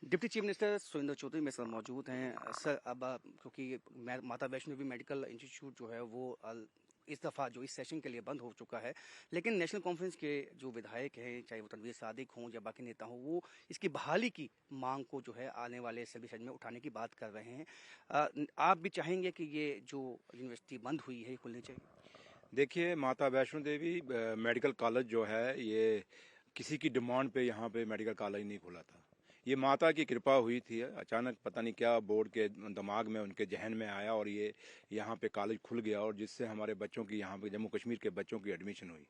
Deputy chief minister Surendra Chaudhary मेरे साथ मौजूद हैं। सर, अब क्योंकि माता वैष्णो देवी मेडिकल इंस्टीट्यूट जो है वो इस दफ़ा जो इस सेशन के लिए बंद हो चुका है, लेकिन नेशनल कॉन्फ्रेंस के जो विधायक हैं, चाहे वो तनवीर सादिक हों या बाकी नेता हों, वो इसकी बहाली की मांग को जो है आने वाले सभी सेशन में उठाने की बात कर रहे हैं। आप भी चाहेंगे कि ये जो यूनिवर्सिटी बंद हुई है ये खुलनी चाहिए? देखिए, माता वैष्णो देवी मेडिकल कॉलेज जो है ये किसी की डिमांड पे यहाँ पे मेडिकल कॉलेज नहीं खुला था। ये माता की कृपा हुई थी। अचानक पता नहीं क्या बोर्ड के दिमाग में उनके जहन में आया और ये यहाँ पे कॉलेज खुल गया और जिससे हमारे बच्चों की यहाँ पे जम्मू कश्मीर के बच्चों की एडमिशन हुई।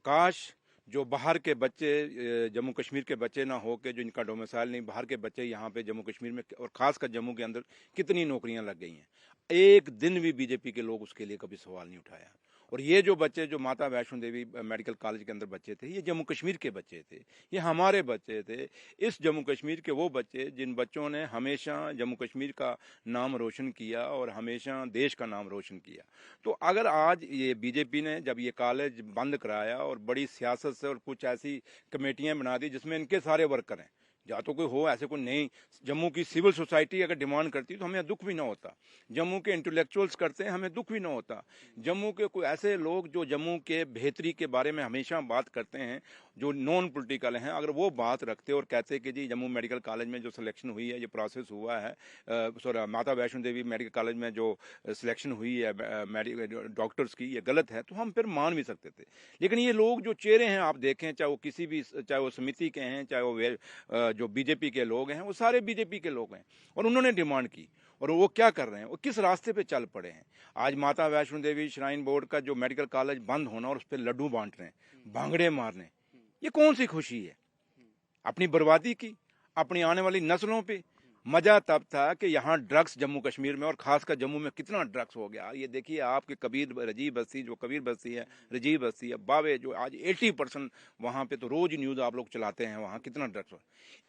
काश जो बाहर के बच्चे जम्मू कश्मीर के बच्चे ना हो के जो इनका डोमिसाइल नहीं, बाहर के बच्चे यहाँ पे जम्मू कश्मीर में और खासकर जम्मू के अंदर कितनी नौकरियां लग गई हैं। एक दिन भी बीजेपी के लोग उसके लिए कभी सवाल नहीं उठाया। और ये जो बच्चे जो माता वैष्णो देवी मेडिकल कॉलेज के अंदर बच्चे थे, ये जम्मू कश्मीर के बच्चे थे, ये हमारे बच्चे थे। इस जम्मू कश्मीर के वो बच्चे जिन बच्चों ने हमेशा जम्मू कश्मीर का नाम रोशन किया और हमेशा देश का नाम रोशन किया। तो अगर आज ये बीजेपी ने जब ये कॉलेज बंद कराया और बड़ी सियासत से और कुछ ऐसी कमेटियां बना दी जिसमें इनके सारे वर्कर हैं, या तो कोई हो ऐसे कोई नहीं, जम्मू की सिविल सोसाइटी अगर डिमांड करती तो हमें दुख भी ना होता, जम्मू के इंटेलेक्चुअल्स करते हैं हमें दुख भी ना होता, जम्मू के कोई ऐसे लोग जो जम्मू के बेहतरी के बारे में हमेशा बात करते हैं, जो नॉन पॉलिटिकल हैं, अगर वो बात रखते और कहते कि जी जम्मू मेडिकल कॉलेज में जो सिलेक्शन हुई है, ये प्रोसेस हुआ है, सॉरी माता वैष्णो देवी मेडिकल कॉलेज में जो सिलेक्शन हुई है डॉक्टर्स की, ये गलत है, तो हम फिर मान भी सकते थे। लेकिन ये लोग जो चेहरे हैं आप देखें, चाहे वो किसी भी, चाहे वो समिति के हैं, चाहे वो जो बीजेपी के लोग हैं, वो सारे बीजेपी के लोग हैं और उन्होंने डिमांड की। और वो क्या कर रहे हैं, वो किस रास्ते पे चल पड़े हैं। आज माता वैष्णो देवी श्राइन बोर्ड का जो मेडिकल कॉलेज बंद होना और उस पर लड्डू बांट रहे हैं, भांगड़े मारने, ये कौन सी खुशी है? अपनी बर्बादी की, अपनी आने वाली नस्लों पे। मजा तब था कि यहाँ ड्रग्स जम्मू कश्मीर में और खासकर जम्मू में कितना ड्रग्स हो गया। ये देखिए आपके कबीर रजीब बस्ती, जो कबीर बस्ती है, रजीब बस्ती है, बावे, जो आज 80% वहाँ पे तो रोज न्यूज आप लोग चलाते हैं, वहाँ कितना ड्रग्स हो।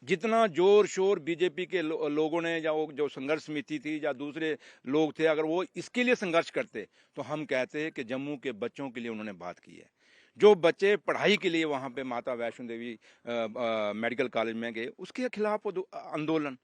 जितना जोर शोर बीजेपी के लोगों ने या वो जो संघर्ष समिति थी या दूसरे लोग थे, अगर वो इसके लिए संघर्ष करते तो हम कहते हैं कि जम्मू के बच्चों के लिए उन्होंने बात की है। जो बच्चे पढ़ाई के लिए वहाँ पे माता वैष्णो देवी मेडिकल कॉलेज में गए, उसके खिलाफ वो आंदोलन,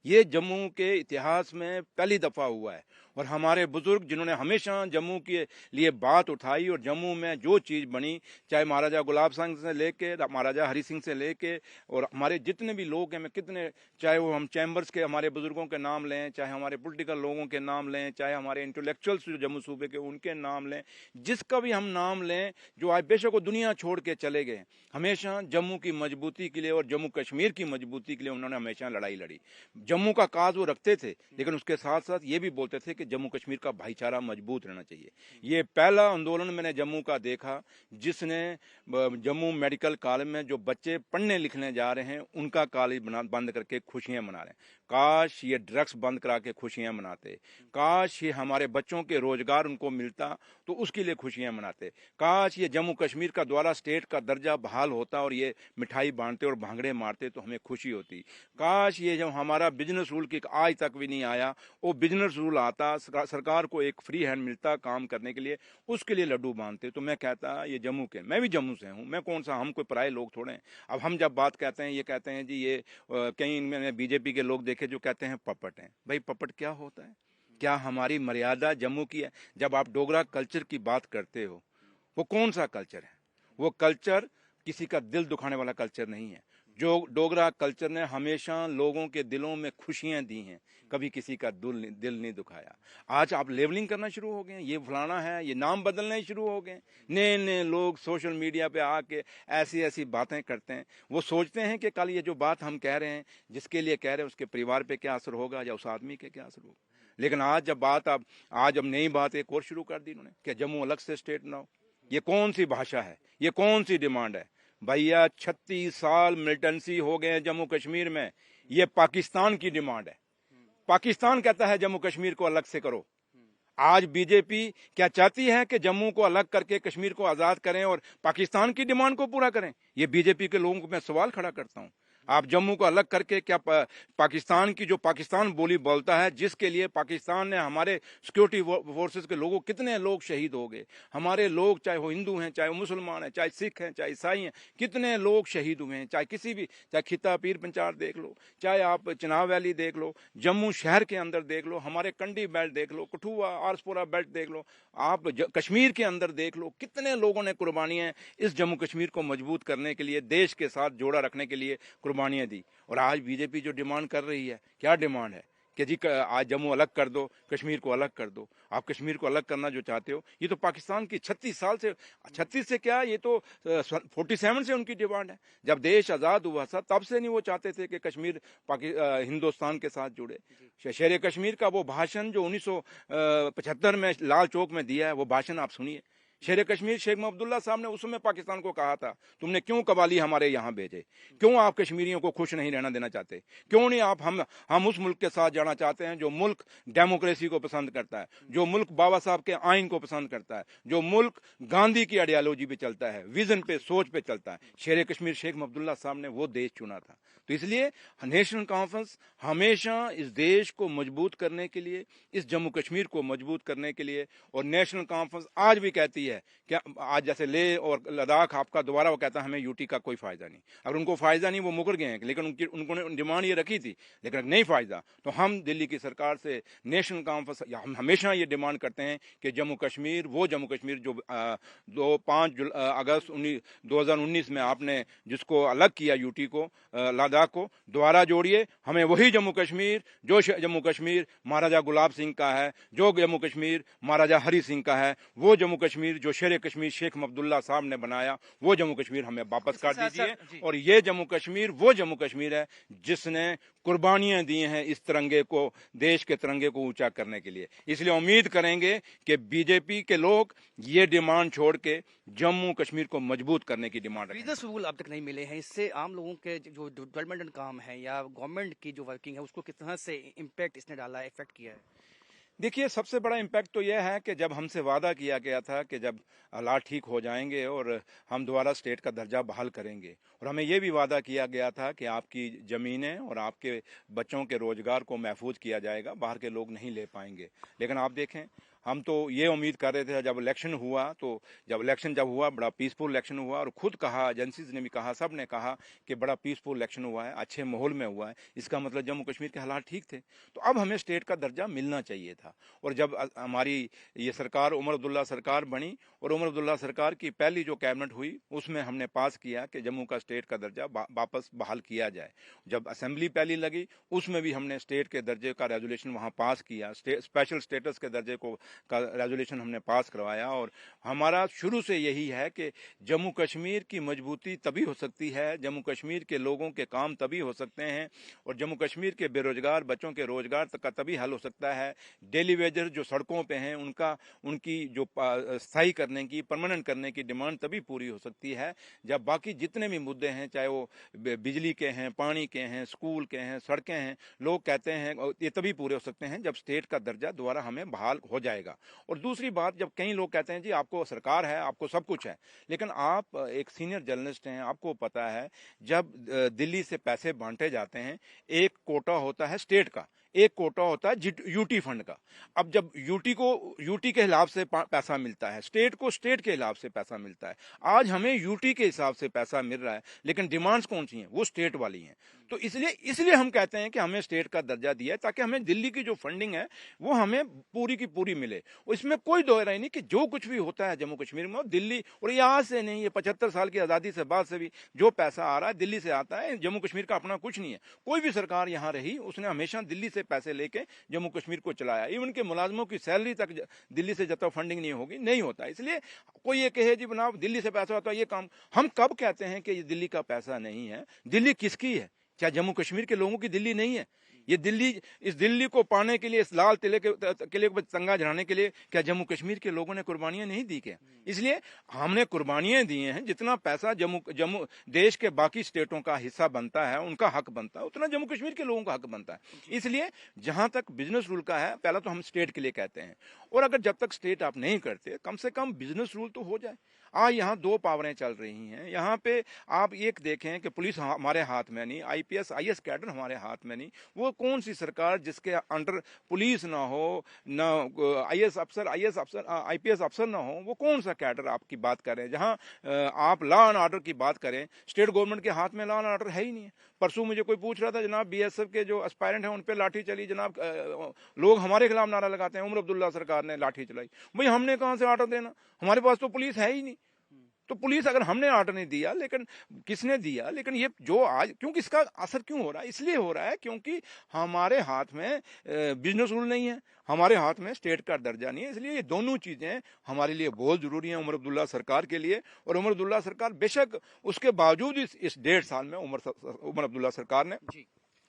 ये जम्मू के इतिहास में पहली दफा हुआ है। और हमारे बुजुर्ग जिन्होंने हमेशा जम्मू के लिए बात उठाई और जम्मू में जो चीज़ बनी, चाहे महाराजा गुलाब सिंह से लेके महाराजा हरि सिंह से लेके और हमारे जितने भी लोग हैं, मैं कितने, चाहे वो हम चैम्बर्स के हमारे बुजुर्गों के नाम लें, चाहे हमारे पॉलिटिकल लोगों के नाम लें, चाहे हमारे इंटेलेक्चुअल्स जो जम्मू सूबे के उनके नाम लें, जिसका भी हम नाम लें, जो आज बेशक वो दुनिया छोड़ के चले गए, हमेशा जम्मू की मजबूती के लिए और जम्मू कश्मीर की मजबूती के लिए उन्होंने हमेशा लड़ाई लड़ी। जम्मू का काज वो रखते थे, लेकिन उसके साथ साथ ये भी बोलते थे कि जम्मू कश्मीर का भाईचारा मजबूत रहना चाहिए। ये पहला आंदोलन मैंने जम्मू का देखा जिसने जम्मू मेडिकल कॉलेज में जो बच्चे पढ़ने लिखने जा रहे हैं उनका कॉलेज बंद करके खुशियां मना रहे हैं। काश ये ड्रग्स बंद करा के खुशियां मनाते, काश ये हमारे बच्चों के रोजगार उनको मिलता तो उसके लिए खुशियां मनाते, काश ये जम्मू कश्मीर का द्वारा स्टेट का दर्जा बहाल होता और ये मिठाई बांटते और भांगड़े मारते तो हमें खुशी होती। काश ये जब हमारा बिजनेस रूल की आज तक भी नहीं आया, वो बिजनेस रूल आता, सरकार को एक फ्री हैंड मिलता काम करने के लिए, उसके लिए लड्डू बांधते, तो मैं कहता ये जम्मू के, मैं भी जम्मू से हूँ, मैं कौन सा, हम कोई पराये लोग थोड़े हैं। अब हम जब बात कहते हैं, ये कहते हैं जी ये कहीं मैंने बीजेपी के लोग देखे जो कहते हैं पपट हैं। भाई पपट क्या होता है? क्या हमारी मर्यादा जम्मू की है? जब आप डोगरा कल्चर की बात करते हो, वो कौन सा कल्चर है? वो कल्चर किसी का दिल दुखाने वाला कल्चर नहीं है। जो डोगरा कल्चर ने हमेशा लोगों के दिलों में खुशियां दी हैं, कभी किसी का दिल नहीं दुखाया। आज आप लेवलिंग करना शुरू हो गए, ये फलाना है, ये नाम बदलने शुरू हो गए। नए नए लोग सोशल मीडिया पे आके ऐसी ऐसी बातें करते हैं। वो सोचते हैं कि कल ये जो बात हम कह रहे हैं, जिसके लिए कह रहे हैं, उसके परिवार पे क्या असर होगा या उस आदमी के क्या असर होगा। लेकिन आज जब बात आज अब नई बात एक और शुरू कर दी इन्होंने कि जम्मू अलग से स्टेट बनाओ। ये कौन सी भाषा है? ये कौन सी डिमांड है? भैया 36 साल मिलिटेंसी हो गए जम्मू कश्मीर में, ये पाकिस्तान की डिमांड है। पाकिस्तान कहता है जम्मू कश्मीर को अलग से करो। आज बीजेपी क्या चाहती है कि जम्मू को अलग करके कश्मीर को आजाद करें और पाकिस्तान की डिमांड को पूरा करें? ये बीजेपी के लोगों को मैं सवाल खड़ा करता हूं। आप जम्मू को अलग करके क्या पाकिस्तान की जो पाकिस्तान बोली बोलता है, जिसके लिए पाकिस्तान ने हमारे सिक्योरिटी फोर्सेस के लोगों, कितने लोग शहीद हो गए, हमारे लोग चाहे वो हिंदू हैं, चाहे वो मुसलमान हैं, चाहे सिख हैं, चाहे ईसाई हैं, कितने लोग शहीद हुए हैं, चाहे किसी भी, चाहे खिता पीर पंचार देख लो, चाहे आप चिनाब वैली देख लो, जम्मू शहर के अंदर देख लो, हमारे कंडी बेल्ट देख लो, कठुआ आरसपुरा बेल्ट देख लो, आप कश्मीर के अंदर देख लो, कितने लोगों ने कुर्बानियां इस जम्मू कश्मीर को मजबूत करने के लिए, देश के साथ जोड़ा रखने के लिए कुर्बानियां दी। और आज बीजेपी जो डिमांड कर रही है, क्या डिमांड है कि जी आज जम्मू अलग कर दो, कश्मीर को अलग कर दो। आप कश्मीर को अलग करना जो चाहते हो, ये तो पाकिस्तान की 36 साल से, 36 से क्या, ये तो 47 से उनकी डिमांड है। जब देश आज़ाद हुआ था तब से नहीं वो चाहते थे कि कश्मीर हिंदुस्तान के साथ जुड़े। शेर कश्मीर का वो भाषण जो 1975 में लाल चौक में दिया है, वो भाषण आप सुनिए। शेर कश्मीर शेख अब्दुल्ला साहब ने उस समय पाकिस्तान को कहा था, तुमने क्यों कबाली हमारे यहाँ भेजे, क्यों आप कश्मीरियों को खुश नहीं रहना देना चाहते, क्यों नहीं आप हम उस मुल्क के साथ जाना चाहते हैं जो मुल्क डेमोक्रेसी को पसंद करता है, जो मुल्क बाबा साहब के आइन को पसंद करता है, जो मुल्क गांधी की आइडियोलॉजी पे चलता है, विजन पे, सोच पे चलता है। शेर कश्मीर शेख अब्दुल्ला साहब ने वो देश चुना था। तो इसलिए नेशनल कॉन्फ्रेंस हमेशा इस देश को मजबूत करने के लिए, इस जम्मू कश्मीर को मजबूत करने के लिए, और नेशनल कॉन्फ्रेंस आज भी कहती है कि आज जैसे लेह और लद्दाख आपका दोबारा वो कहता है हमें यूटी का कोई फायदा नहीं। अगर उनको फायदा नहीं, वो मुकर गए हैं, लेकिन उन्होंने डिमांड ये रखी थी, लेकिन नहीं फायदा, तो हम दिल्ली की सरकार से नेशनल कॉन्फ्रेंस हम हमेशा ये डिमांड करते हैं कि जम्मू कश्मीर, वो जम्मू कश्मीर जो 5 अगस्त 2019 में आपने जिसको अलग किया, यूटी को, लद्दाख को, दोबारा जोड़िए। हमें वही जम्मू कश्मीर, जो जम्मू कश्मीर महाराजा गुलाब सिंह का है, जो जम्मू कश्मीर महाराजा हरि सिंह का है, वो जम्मू कश्मीर जो शेर कश्मीर शेख अब्दुल्ला साहब ने बनाया, वो जम्मू कश्मीर हमें वापस कर दीजिए। और ये जम्मू कश्मीर वो जम्मू कश्मीर है जिसने कुर्बानियां दी हैं इस तिरंगे को, देश के तिरंगे को ऊंचा करने के लिए। इसलिए उम्मीद करेंगे कि बीजेपी के लोग ये डिमांड छोड़ के जम्मू कश्मीर को मजबूत करने की डिमांड रखें। बिजनेस रूल अब तक नहीं मिले हैं, इससे आम लोगों के जो डेवलपमेंट काम है या गवर्नमेंट की जो वर्किंग है उसको किस तरह से इम्पैक्ट इसने डाला है, इफेक्ट किया है? देखिए, सबसे बड़ा इम्पैक्ट तो यह है कि जब हमसे वादा किया गया था कि जब हालात ठीक हो जाएंगे और हम दोबारा स्टेट का दर्जा बहाल करेंगे, और हमें यह भी वादा किया गया था कि आपकी ज़मीनें और आपके बच्चों के रोज़गार को महफूज किया जाएगा, बाहर के लोग नहीं ले पाएंगे। लेकिन आप देखें, हम तो ये उम्मीद कर रहे थे जब इलेक्शन हुआ, तो जब इलेक्शन हुआ बड़ा पीसफुल इलेक्शन हुआ, और खुद कहा, एजेंसीज ने भी कहा, सब ने कहा कि बड़ा पीसफुल इलेक्शन हुआ है, अच्छे माहौल में हुआ है, इसका मतलब जम्मू कश्मीर के हालात ठीक थे। तो अब हमें स्टेट का दर्जा मिलना चाहिए था। और जब हमारी ये सरकार उमर अब्दुल्ला सरकार बनी, और उमर अब्दुल्ला सरकार की पहली जो कैबिनेट हुई, उसमें हमने पास किया कि जम्मू का स्टेट का दर्जा वापस बहाल किया जाए। जब असेंबली पहली लगी, उसमें भी हमने स्टेट के दर्जे का रेजोल्यूशन वहाँ पास किया, स्पेशल स्टेटस के दर्जे का रेजोल्यूशन हमने पास करवाया। और हमारा शुरू से यही है कि जम्मू कश्मीर की मजबूती तभी हो सकती है, जम्मू कश्मीर के लोगों के काम तभी हो सकते हैं, और जम्मू कश्मीर के बेरोजगार बच्चों के रोजगार का तभी हल हो सकता है। डेली वेजर जो सड़कों पे हैं, उनकी जो स्थायी करने की, परमानेंट करने की डिमांड तभी पूरी हो सकती है जब बाकी जितने भी मुद्दे हैं, चाहे वो बिजली के हैं, पानी के हैं, स्कूल के हैं, सड़कें हैं, लोग कहते हैं ये तभी पूरे हो सकते हैं जब स्टेट का दर्जा दोबारा हमें बहाल हो जाएगा। और दूसरी बात, जब कई लोग कहते हैं जी आपको सरकार है, आपको सब कुछ है, लेकिन आप एक सीनियर जर्नलिस्ट हैं, आपको पता है जब दिल्ली से पैसे बांटे जाते हैं, एक कोटा होता है स्टेट का, एक कोटा होता है यूटी फंड का। अब जब यूटी के हिसाब से पैसा मिलता है, स्टेट को स्टेट के हिसाब से पैसा मिलता है। आज हमें यूटी के हिसाब से पैसा मिल रहा है, लेकिन डिमांड्स कौन सी हैं? वो स्टेट वाली हैं। तो इसलिए हम कहते हैं कि हमें स्टेट का दर्जा दिया है, ताकि हमें दिल्ली की जो फंडिंग है वो हमें पूरी की पूरी मिले। और इसमें कोई दो राय नहीं कि जो कुछ भी होता है जम्मू कश्मीर में, दिल्ली, और ये आज से नहीं, ये 75 साल की आज़ादी से बाद से भी जो पैसा आ रहा है दिल्ली से आता है। जम्मू कश्मीर का अपना कुछ नहीं है। कोई भी सरकार यहाँ रही, उसने हमेशा दिल्ली से पैसे लेके जम्मू कश्मीर को चलाया। इवन के मुलाजमों की सैलरी तक दिल्ली से जब तक फंडिंग नहीं होगी नहीं होता। इसलिए कोई ये कहे जी बनाओ दिल्ली से पैसा होता है ये काम, हम कब कहते हैं कि ये दिल्ली का पैसा नहीं है? दिल्ली किसकी है? क्या जम्मू कश्मीर के लोगों की दिल्ली नहीं है? ये दिल्ली, इस दिल्ली को पाने के लिए, इस लाल किले को तंगा चढ़ाने के लिए क्या जम्मू कश्मीर के लोगों ने कुर्बानियां नहीं दी क्या? इसलिए हमने कुर्बानियां दी हैं। जितना पैसा जम्मू देश के बाकी स्टेटों का हिस्सा बनता है, उनका हक बनता है, उतना जम्मू कश्मीर के लोगों का हक बनता है। इसलिए जहां तक बिजनेस रूल का है, पहला तो हम स्टेट के लिए कहते हैं, और अगर जब तक स्टेट आप नहीं करते, कम से कम बिजनेस रूल तो हो जाए। आज यहाँ दो पावरें चल रही हैं। यहाँ पे आप एक देखें कि पुलिस हमारे हाथ में नहीं, आईपीएस आईएएस कैडर हमारे हाथ में नहीं। वो कौन सी सरकार जिसके अंडर पुलिस ना हो, ना आईएएस अफसर आईपीएस अफसर ना हो, वो कौन सा कैडर आपकी बात करें? जहाँ आप लॉ एंड ऑर्डर की बात करें, स्टेट गवर्नमेंट के हाथ में लॉ एंड ऑर्डर है ही नहीं है। परसों मुझे कोई पूछ रहा था, जनाब बीएसएफ के जो एस्पायरेंट हैं उन पे लाठी चली, जनाब लोग हमारे खिलाफ नारा लगाते हैं, उमर अब्दुल्ला सरकार ने लाठी चलाई। भाई हमने कहां से ऑर्डर देना? हमारे पास तो पुलिस है ही नहीं। तो पुलिस अगर हमने ऑर्डर नहीं दिया, लेकिन किसने दिया? लेकिन ये जो आज, क्योंकि इसका असर क्यों हो रहा है? इसलिए हो रहा है क्योंकि हमारे हाथ में बिजनेस रूल नहीं है, हमारे हाथ में स्टेट का दर्जा नहीं है। इसलिए ये दोनों चीजें हमारे लिए बहुत जरूरी हैं उमर अब्दुल्ला सरकार के लिए। और उमर अब्दुल्ला सरकार बेशक उसके बावजूद इस 1.5 साल में उमर अब्दुल्ला सरकार ने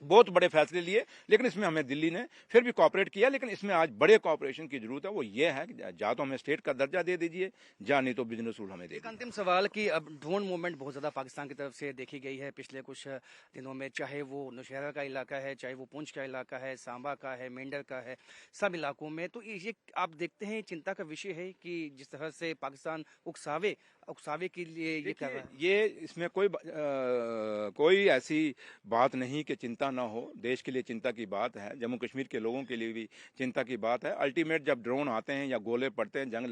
बहुत बड़े फैसले लिए, लेकिन इसमें हमें दिल्ली ने फिर भी कोऑपरेट किया। लेकिन इसमें आज बड़े कोऑपरेशन की जरूरत है। वो ये है कि या तो हमें स्टेट का दर्जा दे दीजिए, या नहीं तो बिजनेस रूल हमें दे दीजिए। अंतिम सवाल कि अब ड्रोन मूवमेंट बहुत ज्यादा पाकिस्तान की तरफ से देखी गई है पिछले कुछ दिनों में, चाहे वो नौशहरा का इलाका है, चाहे वो पुंछ का इलाका है, सांबा का है, मेंढर का है, सब इलाकों में। तो ये आप देखते हैं चिंता का विषय है कि जिस तरह से पाकिस्तान उकसावे के लिए ये कर रहा है। ये इसमें कोई ऐसी बात नहीं कि चिंता ना हो। देश के लिए चिंता की बात है, जम्मू कश्मीर के लोगों के लिए भी चिंता की बात है। अल्टीमेट जब ड्रोन आते हैं या गोले पड़ते हैं, जंग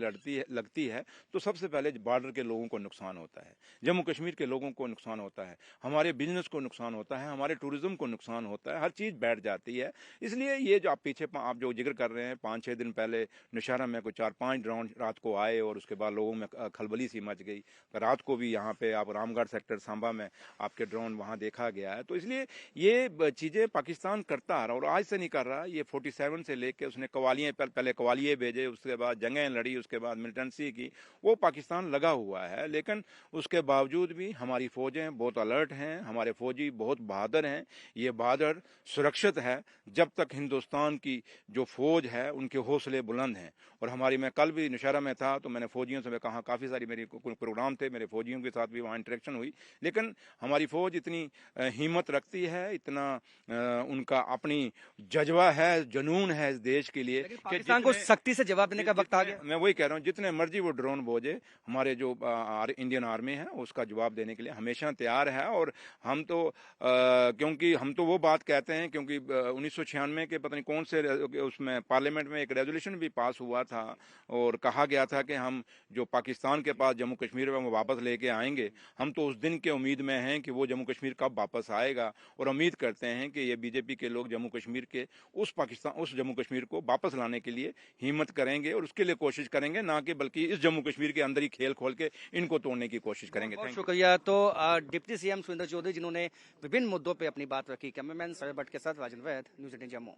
लगती है तो सबसे पहले बॉर्डर के लोगों को नुकसान होता है, जम्मू कश्मीर के लोगों को नुकसान होता है, हमारे बिजनेस को नुकसान होता है, हमारे टूरिज्म को नुकसान होता है, हर चीज बैठ जाती है। इसलिए ये जो आप जो जिक्र कर रहे हैं, 5-6 दिन पहले नौशहरा में कोई 4-5 ड्रोन रात को आए और उसके बाद लोगों में खलबली सी मच गई। रात को भी यहाँ पे आप रामगढ़ सेक्टर सांबा में आपके ड्रोन वहां देखा गया है। तो इसलिए ये चीजें पाकिस्तान करता आ रहा और आज से नहीं कर रहा। ये 47 से लेके उसने पहले कवालिये भेजे, उसके बाद जंगें लड़ी, उसके बाद मिलिटेंसी की, वो पाकिस्तान लगा हुआ है। लेकिन उसके बावजूद भी हमारी फौजें बहुत अलर्ट हैं, हमारे फौजी बहुत बहादुर हैं। ये बहादुर सुरक्षित है जब तक हिंदुस्तान की जो फौज है उनके हौसले बुलंद हैं। और मैं कल भी नौशहरा में था तो मैंने फौजियों से कहा, काफी सारी मेरी प्रोग्राम थे, मेरे फौजियों के साथ भी वहाँ इंटरेक्शन हुई। लेकिन हमारी फौज इतनी हिम्मत रखती है, इतना उनका अपनी जज्बा है, जुनून है इस देश के लिए कि पाकिस्तान को सख्ती से जवाब देने का वक्त आ गया। मैं वही कह रहा हूँ, जितने मर्जी वो ड्रोन बोझे, हमारे जो इंडियन आर्मी है उसका जवाब देने के लिए हमेशा तैयार है। और हम तो क्योंकि हम तो वो बात कहते हैं, क्योंकि 1996 के पता नहीं कौन से उसमें पार्लियामेंट में एक रेजोल्यूशन भी पास हुआ था और कहा गया था कि हम जो पाकिस्तान के पास जम्मू कश्मीर में वापस लेके आएंगे। हम तो उस दिन के उम्मीद में हैं कि वो जम्मू कश्मीर कब वापस आएगा, और उम्मीद करते हैं कि ये बीजेपी के लोग जम्मू कश्मीर के उस जम्मू कश्मीर को वापस लाने के लिए हिम्मत करेंगे और उसके लिए कोशिश करेंगे, ना कि बल्कि इस जम्मू कश्मीर के अंदर ही खेल खोल के इनको तोड़ने की कोशिश करेंगे। बहुत शुक्रिया। तो डिप्टी सीएम सुरेंद्र चौधरी जिन्होंने विभिन्न मुद्दों पर अपनी बात रखी। कैमरामैन सर भट्ट के साथ राजन वैद, न्यूज़ 18 जम्मू।